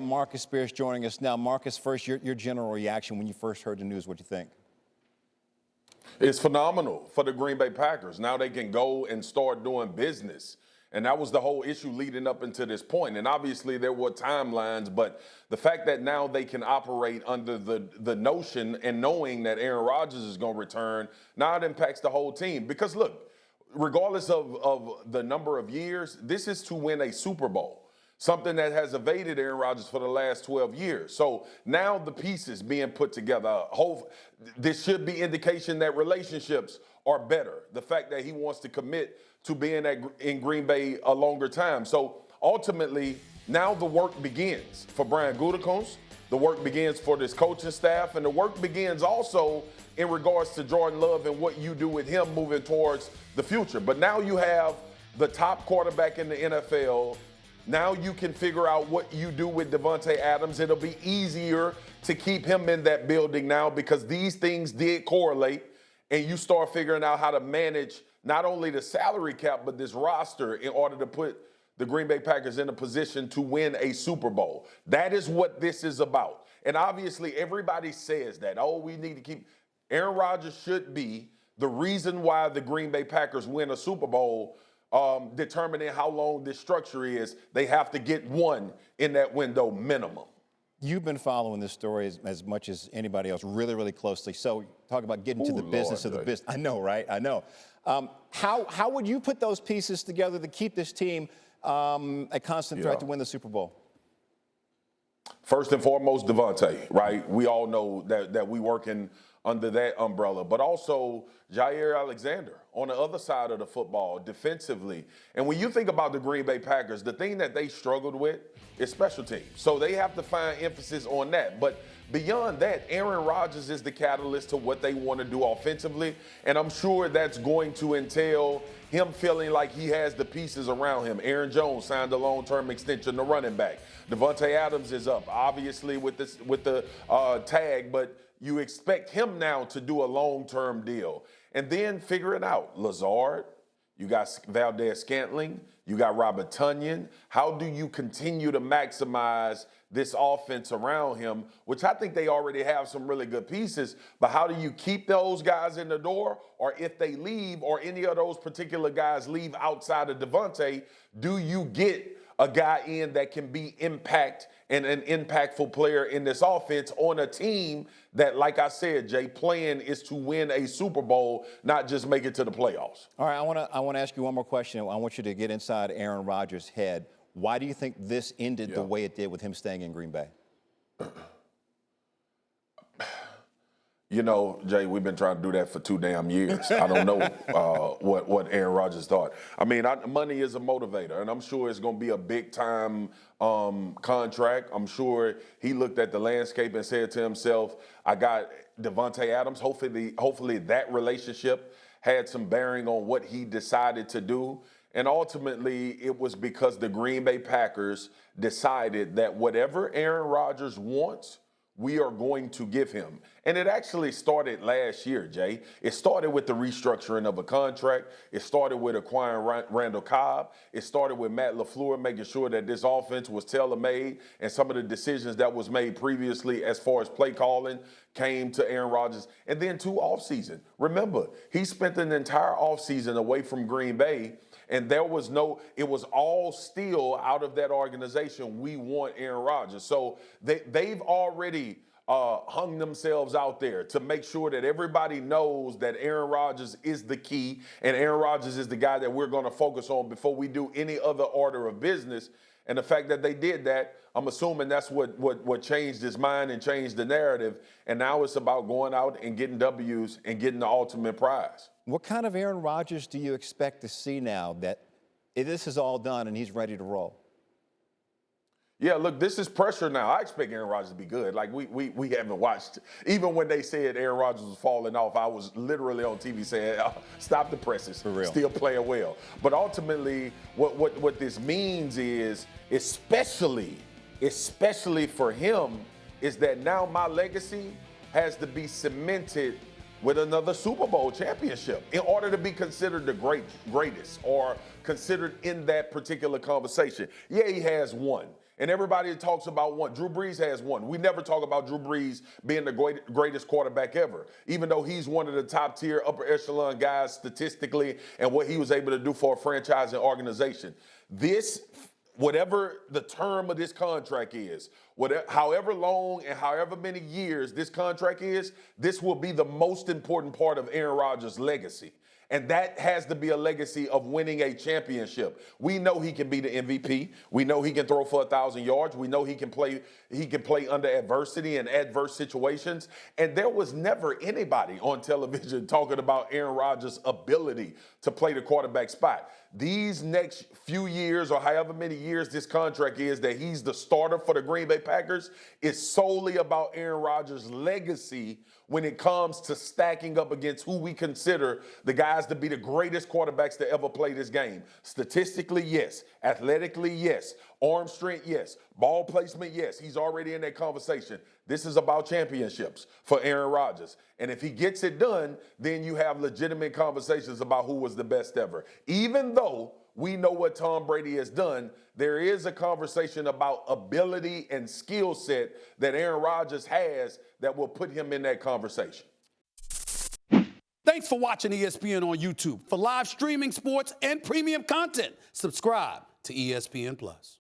Marcus Spears joining us now. Marcus, first, your general reaction when you first heard the news. What do you think? It's phenomenal for the Green Bay Packers. Now they can go and start doing business. And that was the whole issue leading up into this point. And obviously there were timelines, but the fact that now they can operate under the notion and knowing that Aaron Rodgers is going to return, now it impacts the whole team. Because look, regardless of the number of years, this is to win a Super Bowl. Something that has evaded Aaron Rodgers for the last 12 years. So now the pieces being put together. This should be indication that relationships are better. The fact that he wants to commit to being in Green Bay a longer time. So ultimately, now the work begins for Brian Gutekunst. The work begins for this coaching staff. And the work begins also in regards to Jordan Love and what you do with him moving towards the future. But now you have the top quarterback in the NFL. Now you can figure out what you do with Davante Adams. It'll be easier to keep him in that building now because these things did correlate, and you start figuring out how to manage not only the salary cap, but this roster in order to put the Green Bay Packers in a position to win a Super Bowl. That is what this is about. And obviously everybody says that, we need to keep – Aaron Rodgers should be the reason why the Green Bay Packers win a Super Bowl. Determining how long this structure is, they have to get one in that window minimum. You've been following this story as much as anybody else, really, really closely. So talk about getting to the business of the business. I know, right? I know. How would you put those pieces together to keep this team a constant threat to win the Super Bowl? First and foremost, Davante, right? We all know that we working under that umbrella, but also Jair Alexander on the other side of the football defensively. And when you think about the Green Bay Packers, the thing that they struggled with is special teams. So they have to find emphasis on that. But beyond that, Aaron Rodgers is the catalyst to what they want to do offensively. And I'm sure that's going to entail him feeling like he has the pieces around him. Aaron Jones signed a long-term extension to running back. Davante Adams is up, obviously, with the tag, but you expect him now to do a long-term deal. And then figure it out. Lazard, you got Valdez-Scantling, you got Robert Tonyan. How do you continue to maximize this offense around him, which I think they already have some really good pieces, but how do you keep those guys in the door? Or if they leave or any of those particular guys leave outside of Davante, do you get a guy in that can be impact and an impactful player in this offense on a team that, like I said, Jay, plan is to win a Super Bowl, not just make it to the playoffs. All right, I want to ask you one more question. I want you to get inside Aaron Rodgers' head. Why do you think this ended the way it did with him staying in Green Bay? You know, Jay, we've been trying to do that for 2 damn years. I don't know what Aaron Rodgers thought. I mean, money is a motivator, and I'm sure it's going to be a big-time contract. I'm sure he looked at the landscape and said to himself, I got Davante Adams. Hopefully that relationship had some bearing on what he decided to do. And ultimately, it was because the Green Bay Packers decided that whatever Aaron Rodgers wants, we are going to give him. And it actually started last year, Jay. It started with the restructuring of a contract. It started with acquiring Randall Cobb. It started with Matt LaFleur making sure that this offense was tailor-made, and some of the decisions that was made previously as far as play calling came to Aaron Rodgers. And then 2 offseason. Remember, he spent an entire offseason away from Green Bay, and it was all still out of that organization. We want Aaron Rodgers. So they've already hung themselves out there to make sure that everybody knows that Aaron Rodgers is the key, and Aaron Rodgers is the guy that we're going to focus on before we do any other order of business. And the fact that they did that, I'm assuming that's what changed his mind and changed the narrative. And now it's about going out and getting W's and getting the ultimate prize. What kind of Aaron Rodgers do you expect to see now that this is all done and he's ready to roll? Yeah, look, this is pressure now. I expect Aaron Rodgers to be good. Like, we haven't watched. Even when they said Aaron Rodgers was falling off, I was literally on TV saying, stop the presses. For real. Still playing well. But ultimately, what this means is, especially for him, is that now my legacy has to be cemented with another Super Bowl championship in order to be considered the greatest or considered in that particular conversation. Yeah, he has one. And everybody talks about one. Drew Brees has one. We never talk about Drew Brees being the greatest quarterback ever, even though he's one of the top tier, upper echelon guys statistically and what he was able to do for a franchise and organization. Whatever the term of this contract is, however long and however many years this contract is, this will be the most important part of Aaron Rodgers' legacy. And that has to be a legacy of winning a championship. We know he can be the MVP. We know he can throw for 1,000 yards. We know he can play under adversity and adverse situations. And there was never anybody on television talking about Aaron Rodgers' ability to play the quarterback spot. These next few years, or however many years this contract is that he's the starter for the Green Bay Packers, is solely about Aaron Rodgers' legacy when it comes to stacking up against who we consider the guys to be the greatest quarterbacks to ever play this game. Statistically, yes. Athletically, yes. Arm strength, yes. Ball placement, yes. He's already in that conversation. This is about championships for Aaron Rodgers. And if he gets it done, then you have legitimate conversations about who was the best ever. Even though we know what Tom Brady has done, there is a conversation about ability and skill set that Aaron Rodgers has that will put him in that conversation. Thanks for watching ESPN on YouTube. For live streaming sports and premium content, subscribe to ESPN+.